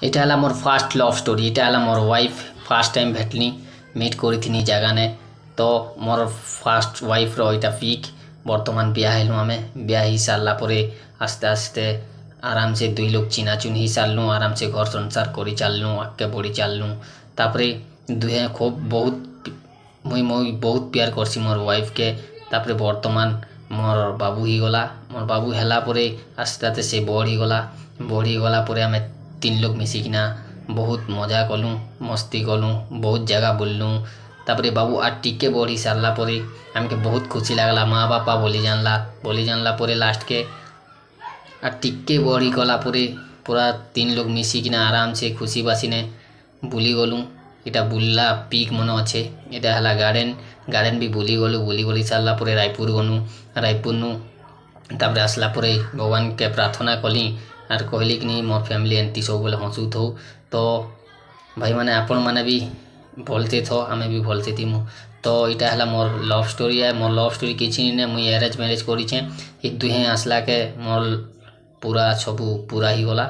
এটা হল মোর first love story. এটা হল মোর ওয়াইফ। ফার্স্ট টাইম ভেটলি মিট করিথিনি জাগানে। তো মোর ফার্স্ট ওয়াইফর এটা পিক। বর্তমান বিয়া হইলু। আমি বিয়া হই সারলা পরে আস্তে আস্তে আরামসে দুই লোক চিনাচুন হই সারলু। আরামসে ঘর সংসার করি চাললু, আগে বড়ি চাললু। তারপরে দুহে খুব বহুত মুই বহুত প্যার করছি মোর ওয়াইফকে। তারপরে বর্তমান মোর বাবু হইগলা। মোর বাবু হেলা পরে আস্তে আস্তে সে বড় হইগলা পরে আমি তিন লোক মিশিকিনা বহুত মজা কলু, মস্তি কলু, বহুত জায়গা বুললু। তারপরে বাবু আর টিকে বড়ি সারলা পরে আমাকে বহুত খুশি লাগলা। মা বাপা বলি জানলা পরে লাস্টকে আর টিকে বড়ি গলা পরে পুরা তিন লোক মিশিকিনা আরামসে খুশি বাসিনে বুলি গলু। এটা বুল্লা পিক মনে আছে। এটা হলা গার্ডেন भी ବୁଲି ସାରିଲା ପରେ ରାୟପୁର ଗନୁ। ରାୟପୁରନୁ ତାପରେ ଆସିଲା ପରେ ଭଗବାନକେ ପ୍ରାର୍ଥନା କଲି ଆର୍ କହିଲି କି ମୋର୍ ଫ୍ୟାମିଲି ଏମିତି ସବୁବେଳେ ହସୁଥାଉ। ତ ଭାଇମାନେ ଆପଣମାନେ ବି ଭଲତେ ଥ, ଆମେ ବି ଭଲତେ ଥିମୁ। ତ ଇଟା ହେଲା ମୋର୍ ଲଭ୍ ଷ୍ଟୋରି। ମୋର୍ ଲଭ୍ ଷ୍ଟୋରି କିଛି ନି, ମୁଇଁ ଆରେଞ୍ଜ ମ୍ୟାରେଜ୍ କରିଛେଁ। ଏ ଦୁହେଁ ଆସିଲାକେ ମୋର୍ ପୁରା ସବୁ ପୁରା ହେଇଗଲା।